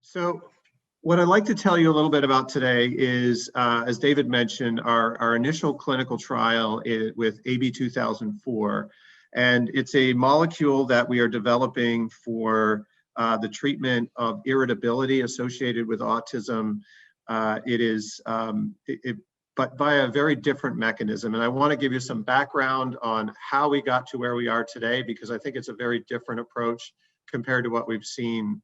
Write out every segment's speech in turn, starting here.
So what I'd like to tell you a little bit about today is, as David mentioned, our initial clinical trial with AB-2004. And it's a molecule that we are developing for the treatment of irritability associated with autism. But by a very different mechanism. And I want to give you some background on how we got to where we are today, because I think it's a very different approach compared to what we've seen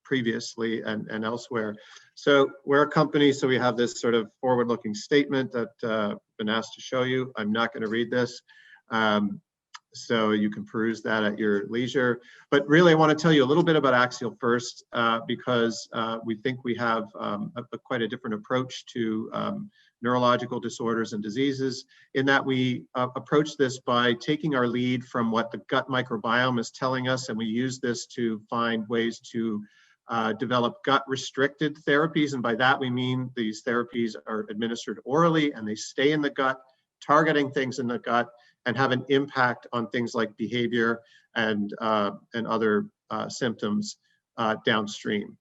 previously and elsewhere. So we're a company, so we have this sort of forward-looking statement that I've been asked to show you. I'm not going to read this, so you can peruse that at your leisure. But really, I want to tell you a little bit about Axial first, because we think we have quite a different approach to neurological disorders and diseases, in that we approach this by taking our lead from what the gut microbiome is telling us, and we use this to find ways to develop gut-restricted therapies. And by that we mean these therapies are administered orally and they stay in the gut, targeting things in the gut, and have an impact on things like behavior and other symptoms downstream.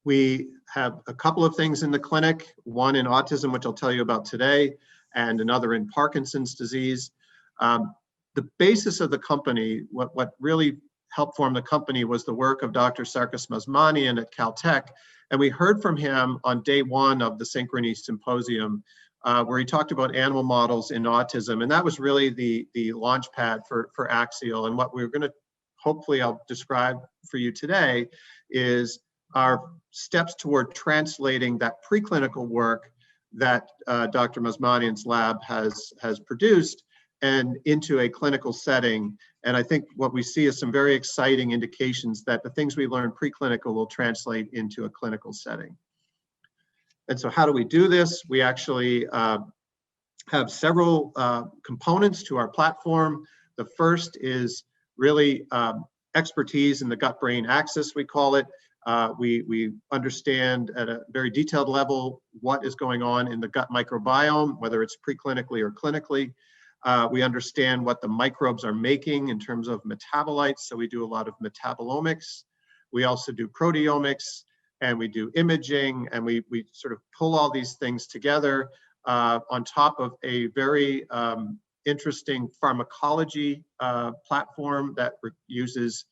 We have a couple of things in the clinic, one in autism, which I'll tell you about today, and another in Parkinson's disease. The basis of the company, what really helped form the company, was the work of Dr. Sarkis Mazmanian at Caltech. And we heard from him on day one of the Synchrony Symposium, where he talked about animal models in autism. And that was really the launch pad for Axial. And what we're going to, hopefully I'll describe for you today, is our steps toward translating that preclinical work that Dr. Mazmanian's lab has produced and into a clinical setting. And I think what we see is some very exciting indications that the things we learn preclinical will translate into a clinical setting. And so how do we do this? We actually have several components to our platform. The first is really expertise in the gut-brain axis, we call it. We understand at a very detailed level what is going on in the gut microbiome, whether it's preclinically or clinically. We understand what the microbes are making in terms of metabolites, so we do a lot of metabolomics. We also do proteomics, and we do imaging, and we sort of pull all these things together on top of a very interesting pharmacology platform that uses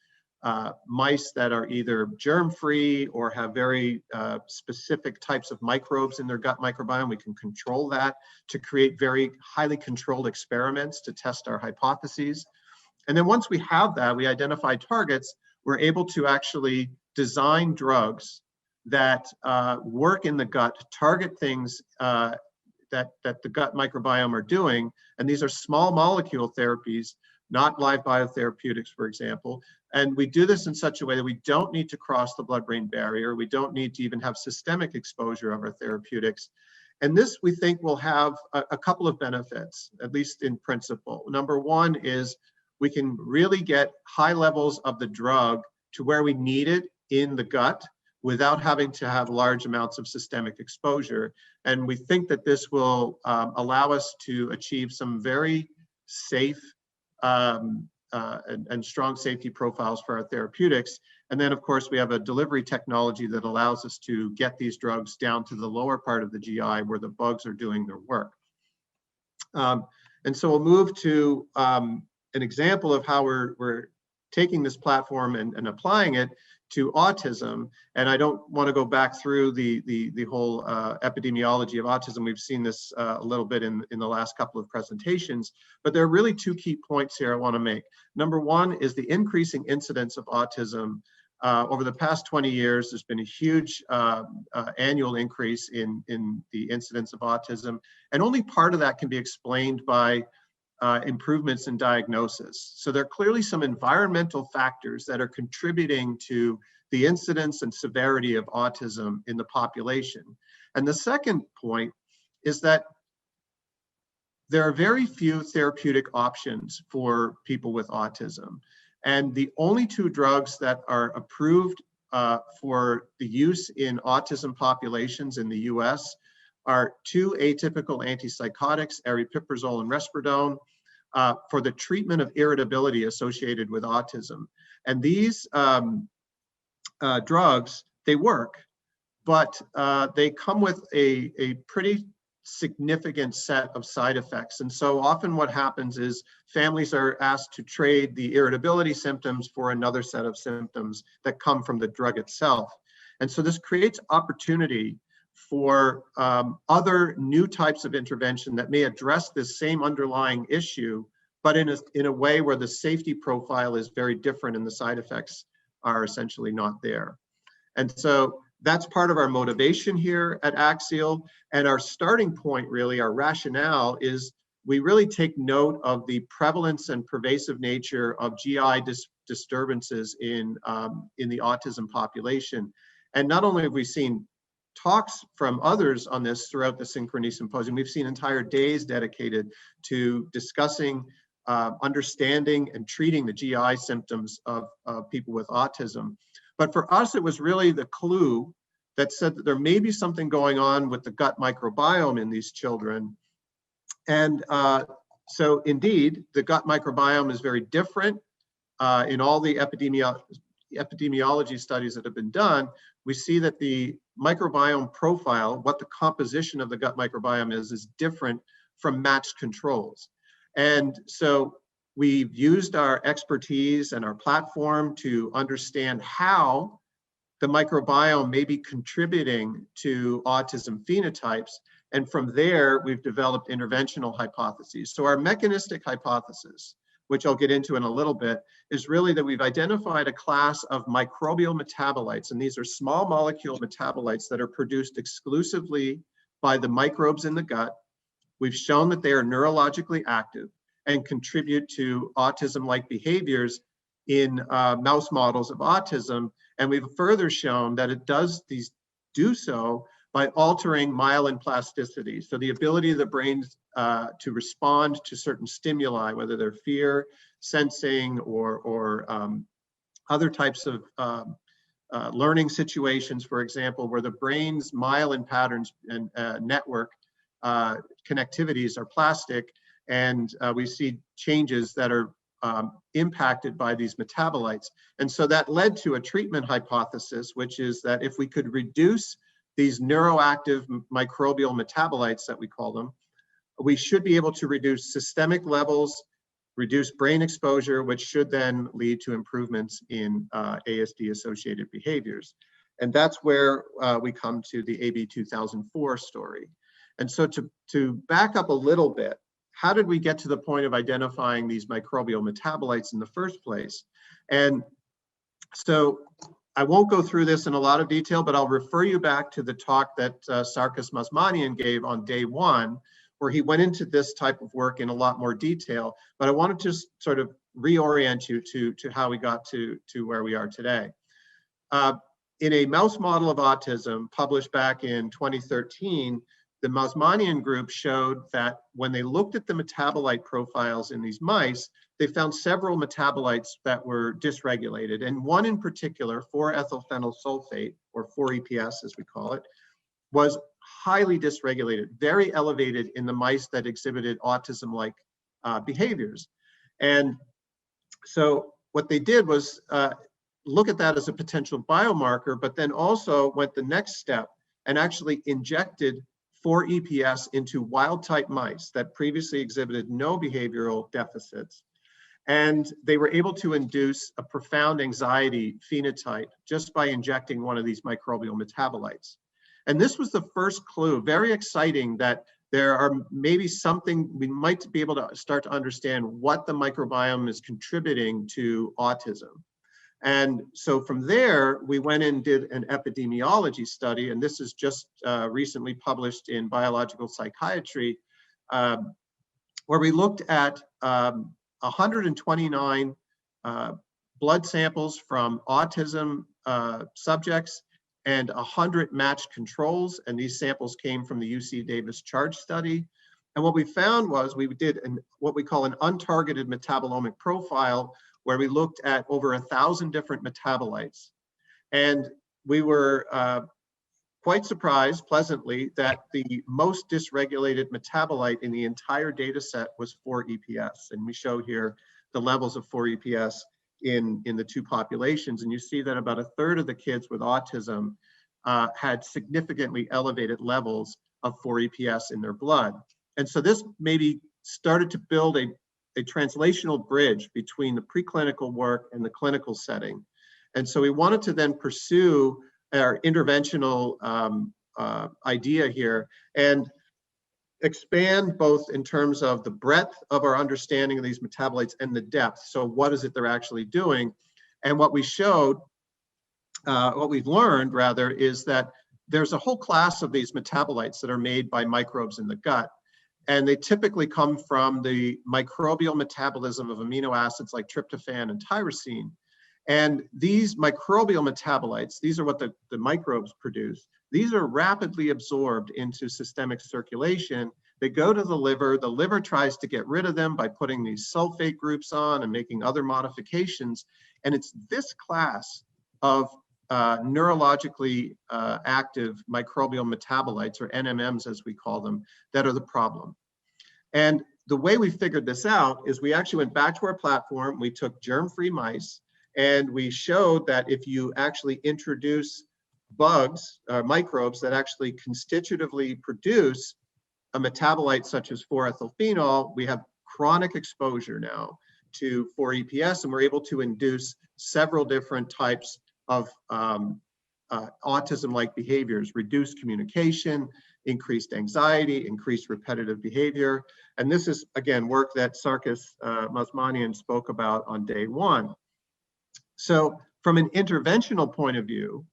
mice that are either germ-free or have very specific types of microbes in their gut microbiome. We can control that to create very highly controlled experiments to test our hypotheses. And then once we have that, we identify targets, we're able to actually design drugs that work in the gut, target things that the gut microbiome are doing. And these are small molecule therapies, not live biotherapeutics, for example. And we do this in such a way that we don't need to cross the blood-brain barrier. We don't need to even have systemic exposure of our therapeutics. And this, we think, will have a couple of benefits, at least in principle. Number one is we can really get high levels of the drug to where we need it in the gut without having to have large amounts of systemic exposure. And we think that this will allow us to achieve some very safe and strong safety profiles for our therapeutics. And then, of course, we have a delivery technology that allows us to get these drugs down to the lower part of the GI where the bugs are doing their work. And so we'll move to an example of how we're taking this platform and applying it to autism. And I don't want to go back through the whole epidemiology of autism. We've seen this a little bit in the last couple of presentations, but there are really two key points here I want to make. Number one is the increasing incidence of autism. Over the past 20 years, there's been a huge annual increase in the incidence of autism. And only part of that can be explained by improvements in diagnosis. So there are clearly some environmental factors that are contributing to the incidence and severity of autism in the population. And the second point is that there are very few therapeutic options for people with autism. And the only two drugs that are approved for the use in autism populations in the US are two atypical antipsychotics, aripiprazole and risperidone, for the treatment of irritability associated with autism. And these drugs, they work, but they come with a pretty significant set of side effects. And so often what happens is families are asked to trade the irritability symptoms for another set of symptoms that come from the drug itself. And so this creates opportunity for other new types of intervention that may address this same underlying issue, but in a way where the safety profile is very different and the side effects are essentially not there. And so that's part of our motivation here at Axial. And our starting point, really, our rationale is we really take note of the prevalence and pervasive nature of GI disturbances in the autism population. And not only have we seen talks from others on this throughout the Synchrony Symposium, we've seen entire days dedicated to discussing, understanding and treating the GI symptoms of people with autism. But for us, it was really the clue that said that there may be something going on with the gut microbiome in these children. And so indeed, the gut microbiome is very different. In all the epidemiology studies that have been done, we see that the microbiome profile, what the composition of the gut microbiome is different from matched controls. And so we've used our expertise and our platform to understand how the microbiome may be contributing to autism phenotypes. And from there, we've developed interventional hypotheses. So our mechanistic hypothesis, which I'll get into in a little bit, is really that we've identified a class of microbial metabolites. And these are small molecule metabolites that are produced exclusively by the microbes in the gut. We've shown that they are neurologically active and contribute to autism-like behaviors in mouse models of autism. And we've further shown that it do so by altering myelin plasticity. So the ability of the brain to respond to certain stimuli, whether they're fear, sensing, or other types of learning situations, for example, where the brain's myelin patterns and network connectivities are plastic, and we see changes that are impacted by these metabolites. And so that led to a treatment hypothesis, which is that if we could reduce these neuroactive microbial metabolites, that we call them, we should be able to reduce systemic levels, reduce brain exposure, which should then lead to improvements in ASD-associated behaviors. And that's where we come to the AB-2004 story. And so to back up a little bit, how did we get to the point of identifying these microbial metabolites in the first place? And so I won't go through this in a lot of detail, but I'll refer you back to the talk that Sarkis Mazmanian gave on day one, where he went into this type of work in a lot more detail. But I want to just sort of reorient you to how we got to where we are today. In a mouse model of autism published back in 2013, the Mazmanian group showed that when they looked at the metabolite profiles in these mice, they found several metabolites that were dysregulated. And one in particular, 4-ethylphenyl sulfate, or 4-EPS as we call it, was highly dysregulated, very elevated in the mice that exhibited autism-like behaviors. And so what they did was look at that as a potential biomarker, but then also went the next step and actually injected 4-EPS into wild-type mice that previously exhibited no behavioral deficits. And they were able to induce a profound anxiety phenotype just by injecting one of these microbial metabolites. And this was the first clue, very exciting, that there are maybe something, we might be able to start to understand what the microbiome is contributing to autism. And so from there, we went and did an epidemiology study, and this is just recently published in Biological Psychiatry, where we looked at 129 blood samples from autism subjects and 100 matched controls, and these samples came from the UC Davis charge study. And what we found was we did what we call an untargeted metabolomic profile, where we looked at over 1,000 different metabolites. And we were quite surprised, pleasantly, that the most dysregulated metabolite in the entire data set was 4-EPS. And we show here the levels of 4-EPS in the two populations. And you see that about a third of the kids with autism had significantly elevated levels of 4-EPS in their blood. And so this maybe started to build a translational bridge between the preclinical work and the clinical setting. And so we wanted to then pursue our interventional idea here and expand both in terms of the breadth of our understanding of these metabolites and the depth. So what is it they're actually doing? And what we showed, what we've learned rather, is that there's a whole class of these metabolites that are made by microbes in the gut. And they typically come from the microbial metabolism of amino acids like tryptophan and tyrosine. And these microbial metabolites, these are what the microbes produce. These are rapidly absorbed into systemic circulation. They go to the liver tries to get rid of them by putting these sulfate groups on and making other modifications. And it's this class of neurologically active microbial metabolites, or NMMs as we call them, that are the problem. And the way we figured this out is we actually went back to our platform, we took germ-free mice, and we showed that if you actually introduce bugs, microbes that actually constitutively produce a metabolite such as 4-ethylphenol, we have chronic exposure now to 4-EPS, and we're able to induce several different types of autism-like behaviors: reduced communication, increased anxiety, increased repetitive behavior. And this is, again, work that Sarkis Mazmanian spoke about on day one. So from an interventional point of view,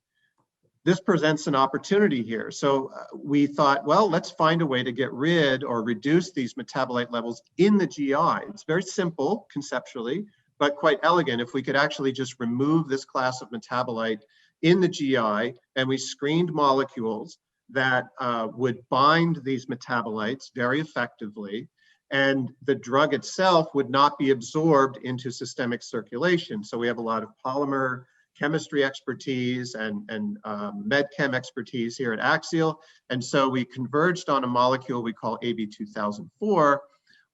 this presents an opportunity here. So we thought, well, let's find a way to get rid or reduce these metabolite levels in the GI. It's very simple conceptually, but quite elegant. If we could actually just remove this class of metabolite in the GI, and we screened molecules that would bind these metabolites very effectively, and the drug itself would not be absorbed into systemic circulation. So we have a lot of polymer chemistry expertise and med chem expertise here at Axial. And so we converged on a molecule we call AB-2004,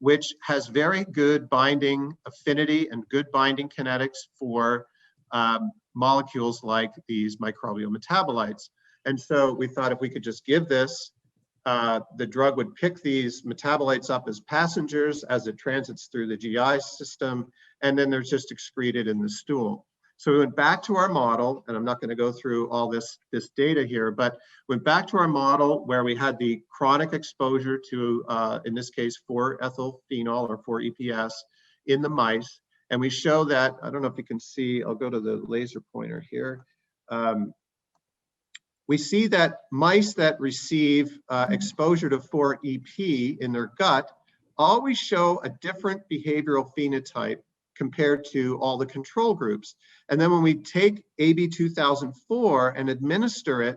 which has very good binding affinity and good binding kinetics for molecules like these microbial metabolites. And so we thought if we could just give this, the drug would pick these metabolites up as passengers as it transits through the GI system, and then they're just excreted in the stool. So we went back to our model, and I'm not going to go through all this data here, but went back to our model where we had the chronic exposure to, in this case, 4-ethylphenol or 4-EPS in the mice. And we show that, I don't know if you can see, I'll go to the laser pointer here. We see that mice that receive exposure to 4-EP in their gut always show a different behavioral phenotype compared to all the control groups. And then when we take AB-2004 and administer it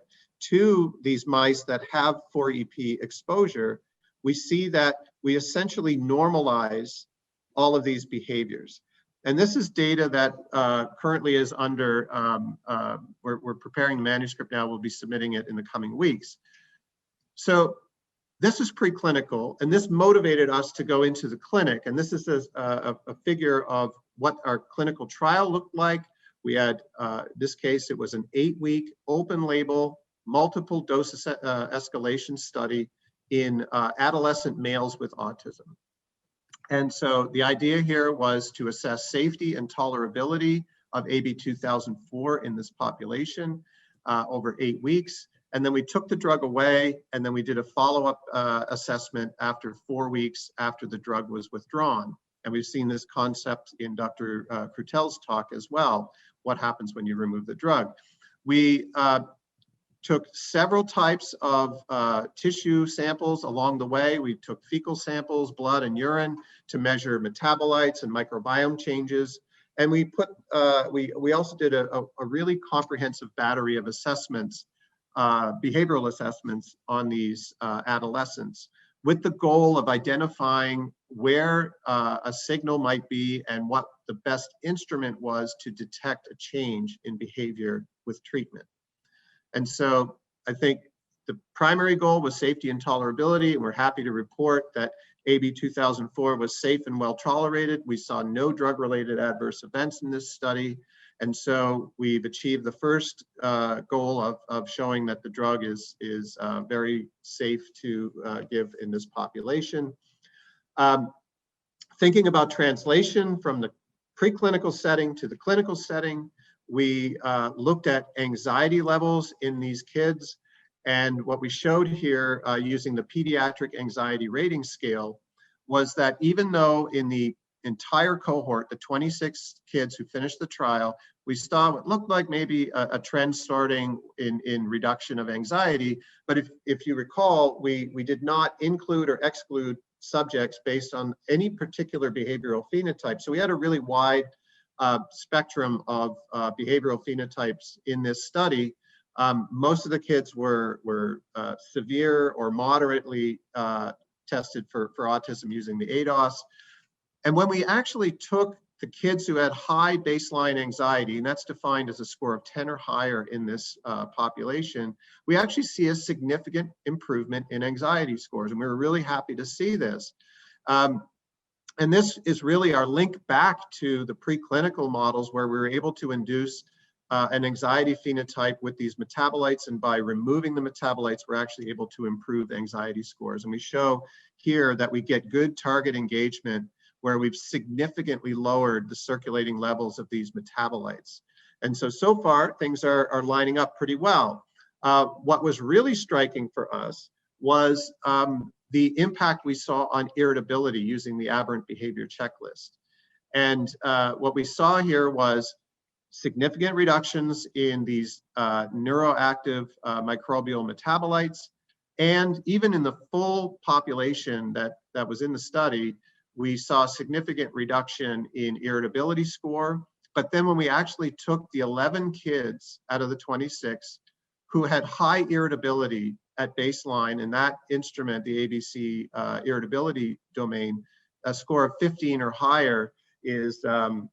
to these mice that have 4-EP exposure, we see that we essentially normalize all of these behaviors. And this is data that currently is under, we're preparing the manuscript now, we'll be submitting it in the coming weeks. So this is preclinical, and this motivated us to go into the clinic. And this is a figure of what our clinical trial looked like. We had, this case, it was an 8-week open label, multiple dose escalation study in adolescent males with autism. And so the idea here was to assess safety and tolerability of AB-2004 in this population over 8 weeks. And then we took the drug away, and then we did a follow-up assessment after 4 weeks after the drug was withdrawn. And we've seen this concept in Dr. Krutel's talk as well, what happens when you remove the drug. We took several types of tissue samples along the way. We took fecal samples, blood and urine, to measure metabolites and microbiome changes. And we put, we also did a really comprehensive battery of assessments, behavioral assessments on these adolescents, with the goal of identifying where a signal might be and what the best instrument was to detect a change in behavior with treatment. And so I think the primary goal was safety and tolerability, and we're happy to report that AB-2004 was safe and well tolerated. We saw no drug-related adverse events in this study. And so we've achieved the first goal of showing that the drug is very safe to give in this population. Thinking about translation from the preclinical setting to the clinical setting, we looked at anxiety levels in these kids. And what we showed here using the pediatric anxiety rating scale was that even though in the entire cohort, the 26 kids who finished the trial, we saw what looked like maybe a trend starting in reduction of anxiety. But if you recall, we did not include or exclude subjects based on any particular behavioral phenotype. So we had a really wide spectrum of behavioral phenotypes in this study. Most of the kids were severe or moderately tested for autism using the ADOS. And when we actually took the kids who had high baseline anxiety, and that's defined as a score of 10 or higher in this population, we actually see a significant improvement in anxiety scores. And we were really happy to see this. And this is really our link back to the preclinical models where we were able to induce an anxiety phenotype with these metabolites, and by removing the metabolites, we're actually able to improve anxiety scores. And we show here that we get good target engagement where we've significantly lowered the circulating levels of these metabolites. And so far, things are lining up pretty well. What was really striking for us was the impact we saw on irritability using the aberrant behavior checklist. And what we saw here was significant reductions in these neuroactive microbial metabolites. And even in the full population that was in the study, we saw significant reduction in irritability score. But then when we actually took the 11 kids out of the 26 who had high irritability at baseline, and that instrument, the ABC irritability domain, a score of 15 or higher is the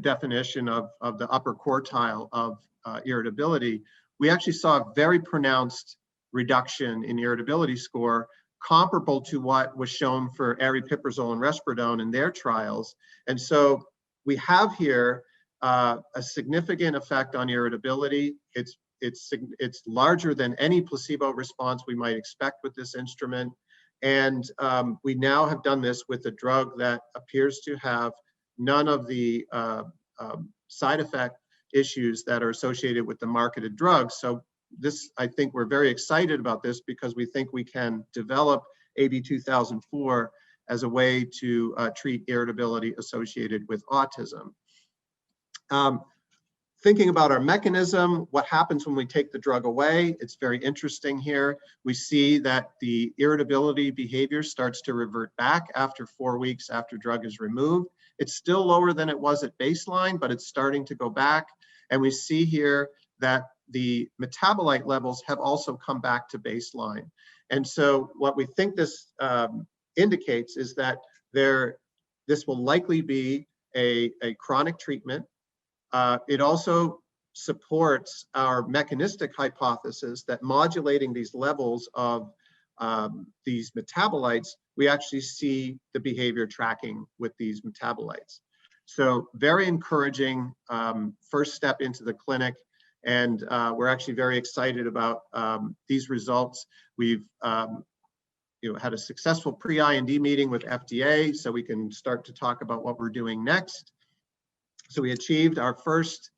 definition of the upper quartile of irritability, we actually saw a very pronounced reduction in irritability score, comparable to what was shown for aripiprazole and risperidone in their trials. And so we have here a significant effect on irritability. It's larger than any placebo response we might expect with this instrument. And we now have done this with a drug that appears to have none of the side effect issues that are associated with the marketed drugs. So this, I think we're very excited about this because we think we can develop AB-2004 as a way to treat irritability associated with autism. Thinking about our mechanism, what happens when we take the drug away, it's very interesting here. We see that the irritability behavior starts to revert back after 4 weeks after drug is removed. It's still lower than it was at baseline, but it's starting to go back. And we see here that the metabolite levels have also come back to baseline. And so what we think this indicates is that this will likely be a chronic treatment. It also supports our mechanistic hypothesis that modulating these levels of these metabolites, we actually see the behavior tracking with these metabolites. So very encouraging first step into the clinic. And we're actually very excited about these results. We've had a successful pre-IND meeting with FDA, so we can start to talk about what we're doing next. So we achieved our first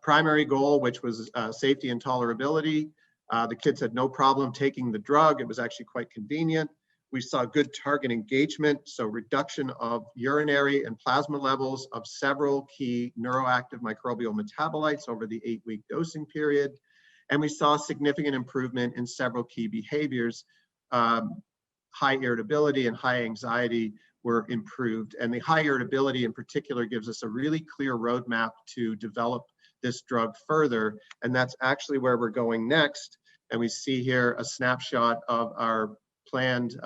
primary goal, which was safety and tolerability. The kids had no problem taking the drug. It was actually quite convenient. We saw good target engagement, so reduction of urinary and plasma levels of several key neuroactive microbial metabolites over the 8-week dosing period. And we saw significant improvement in several key behaviors. High irritability and high anxiety were improved. And the high irritability in particular gives us a really clear roadmap to develop this drug further. And that's actually where we're going next. And we see here a snapshot of our planned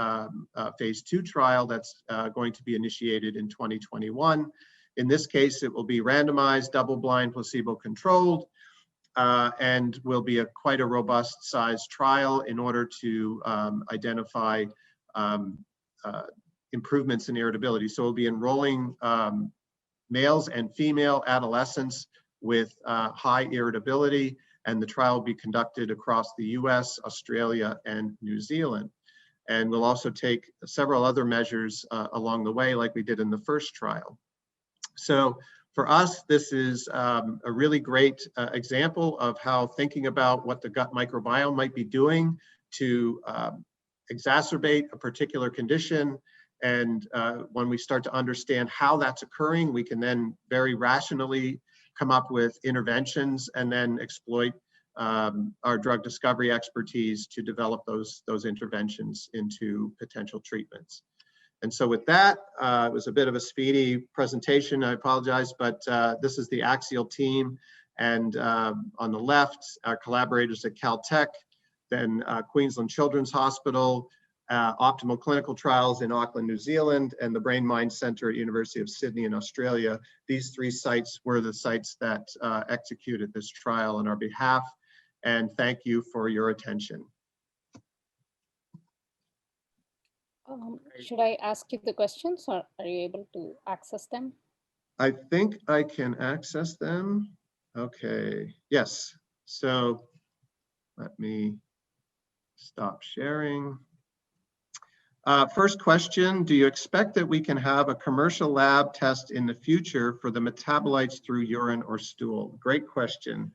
phase 2 trial that's going to be initiated in 2021. In this case, it will be randomized, double-blind, placebo-controlled, and will be quite a robust size trial in order to identify improvements in irritability. So we'll be enrolling males and female adolescents with high irritability, and the trial will be conducted across the US, Australia, and New Zealand. And we'll also take several other measures along the way, like we did in the first trial. So for us, this is a really great example of how thinking about what the gut microbiome might be doing to exacerbate a particular condition. And when we start to understand how that's occurring, we can then very rationally come up with interventions and then exploit our drug discovery expertise to develop those interventions into potential treatments. And so with that, it was a bit of a speedy presentation, I apologize, but this is the Axial team. And on the left, our collaborators at Caltech, then Queensland Children's Hospital, Optimal Clinical Trials in Auckland, New Zealand, and the Brain Mind Center at University of Sydney in Australia. These three sites were the sites that executed this trial on our behalf. And thank you for your attention. Should I ask you the questions, or are you able to access them? I think I can access them. Okay, yes. So let me stop sharing. First question, do you expect that we can have a commercial lab test in the future for the metabolites through urine or stool? Great question.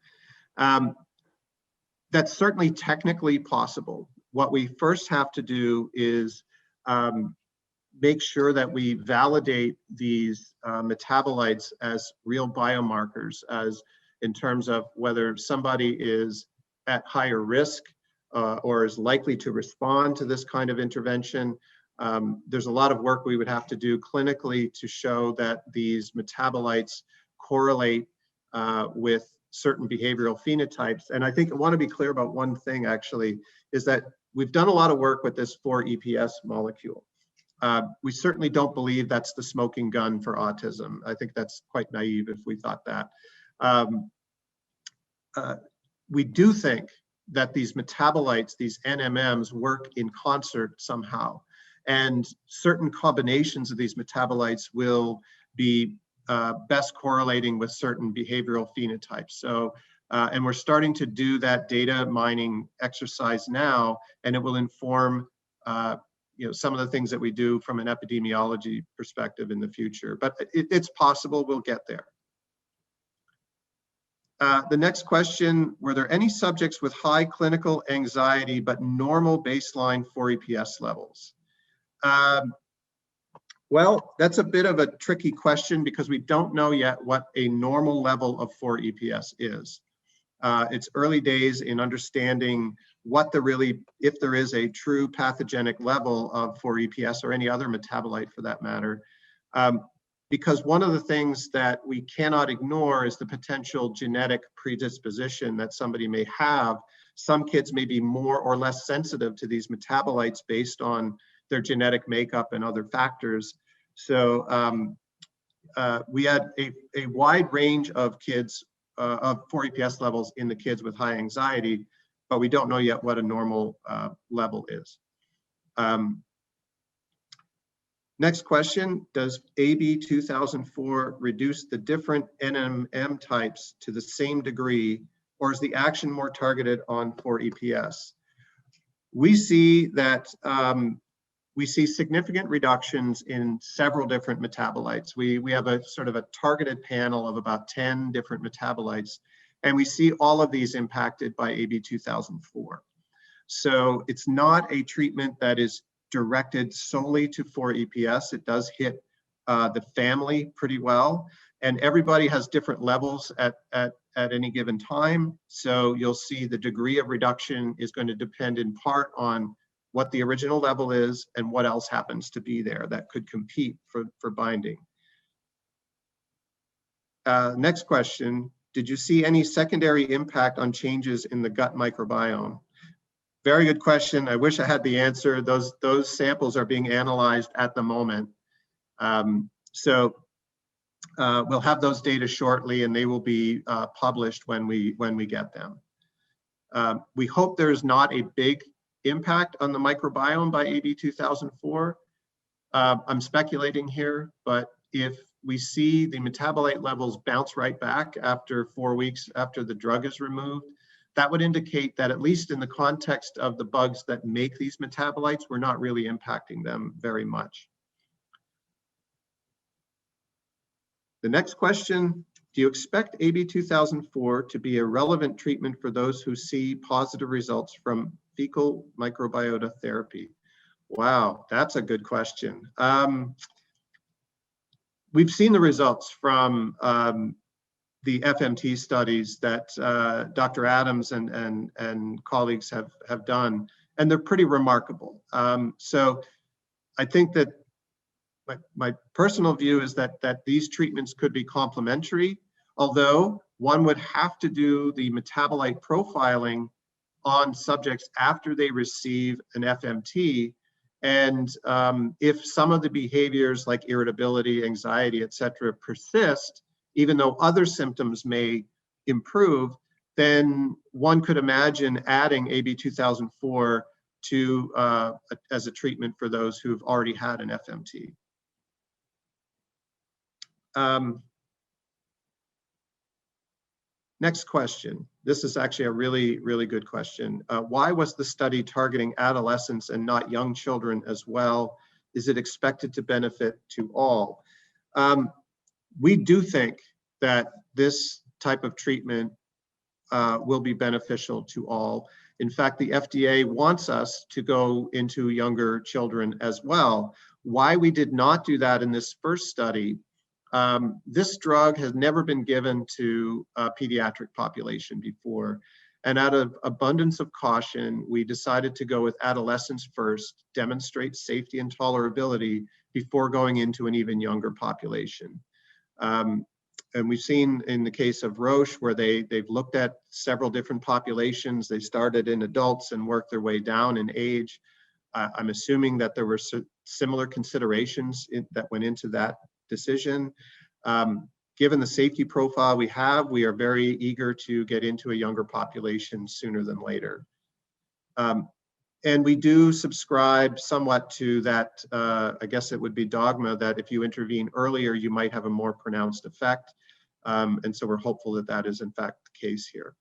That's certainly technically possible. What we first have to do is make sure that we validate these metabolites as real biomarkers, as in terms of whether somebody is at higher risk or is likely to respond to this kind of intervention. There's a lot of work we would have to do clinically to show that these metabolites correlate with certain behavioral phenotypes. And I think I want to be clear about one thing actually, is that we've done a lot of work with this 4-EPS molecule. We certainly don't believe that's the smoking gun for autism. I think that's quite naive if we thought that. We do think that these metabolites, these NMMs, work in concert somehow. And certain combinations of these metabolites will be best correlating with certain behavioral phenotypes. So, and we're starting to do that data mining exercise now, and it will inform some of the things that we do from an epidemiology perspective in the future. But it's possible we'll get there. The next question, were there any subjects with high clinical anxiety but normal baseline 4-EPS levels? Well, that's a bit of a tricky question because we don't know yet what a normal level of 4-EPS is. It's early days in understanding what if there is a true pathogenic level of 4-EPS or any other metabolite for that matter. Because one of the things that we cannot ignore is the potential genetic predisposition that somebody may have. Some kids may be more or less sensitive to these metabolites based on their genetic makeup and other factors. So we had a wide range of kids of 4-EPS levels in the kids with high anxiety, but we don't know yet what a normal level is. Next question, does AB-2004 reduce the different NMM types to the same degree, or is the action more targeted on 4-EPS? We see that we see significant reductions in several different metabolites. We have a sort of a targeted panel of about 10 different metabolites, and we see all of these impacted by AB-2004. So it's not a treatment that is directed solely to 4-EPS. It does hit the family pretty well, and everybody has different levels at any given time. So you'll see the degree of reduction is going to depend in part on what the original level is and what else happens to be there that could compete for binding. Next question, did you see any secondary impact on changes in the gut microbiome? Very good question. I wish I had the answer. Those samples are being analyzed at the moment. So we'll have those data shortly, and they will be published when we get them. We hope there is not a big impact on the microbiome by AB-2004. I'm speculating here, but if we see the metabolite levels bounce right back after 4 weeks after the drug is removed, that would indicate that at least in the context of the bugs that make these metabolites, we're not really impacting them very much. The next question, do you expect AB-2004 to be a relevant treatment for those who see positive results from fecal microbiota therapy? Wow, that's a good question. We've seen the results from the FMT studies that Dr. Adams and colleagues have done, and they're pretty remarkable. So I think that my personal view is that these treatments could be complementary, although one would have to do the metabolite profiling on subjects after they receive an FMT. And if some of the behaviors like irritability, anxiety, et cetera, persist, even though other symptoms may improve, then one could imagine adding AB-2004 to as a treatment for those who've already had an FMT. Next question. This is actually a really, really good question. Why was the study targeting adolescents and not young children as well? Is it expected to benefit to all? We do think that this type of treatment will be beneficial to all. In fact, the FDA wants us to go into younger children as well. Why we did not do that in this first study, this drug has never been given to a pediatric population before. And out of abundance of caution, we decided to go with adolescents first, demonstrate safety and tolerability before going into an even younger population. And we've seen in the case of Roche where they've looked at several different populations. They started in adults and worked their way down in age. I'm assuming that there were similar considerations that went into that decision. Given the safety profile we have, we are very eager to get into a younger population sooner than later. And we do subscribe somewhat to that, I guess it would be dogma that if you intervene earlier, you might have a more pronounced effect. And so we're hopeful that that is in fact the case here.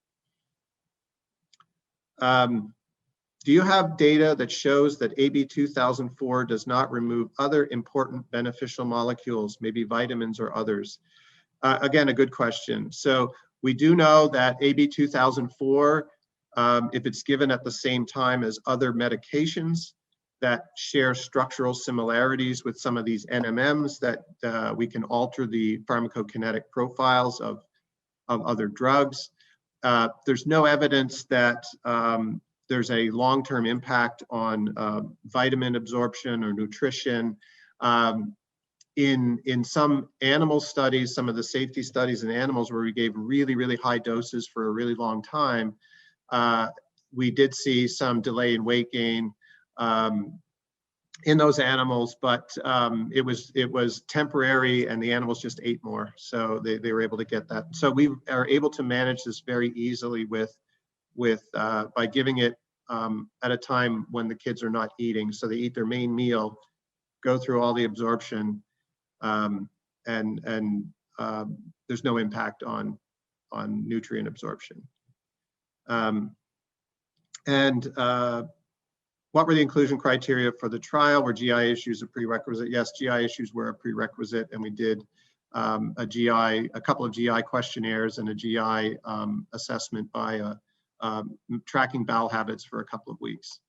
Do you have data that shows that AB-2004 does not remove other important beneficial molecules, maybe vitamins or others? Again, a good question. So we do know that AB-2004, if it's given at the same time as other medications that share structural similarities with some of these NMMs, that we can alter the pharmacokinetic profiles of other drugs. There's no evidence that there's a long-term impact on vitamin absorption or nutrition. In some animal studies, some of the safety studies in animals where we gave really, really high doses for a really long time, we did see some delay in weight gain in those animals, but it was temporary and the animals just ate more. So they were able to get that. So we are able to manage this very easily by giving it at a time when the kids are not eating. So they eat their main meal, go through all the absorption, and there's no impact on nutrient absorption. What were the inclusion criteria for the trial? Were GI issues a prerequisite? Yes, GI issues were a prerequisite, and we did a couple of GI questionnaires and a GI assessment by tracking bowel habits for a couple of weeks.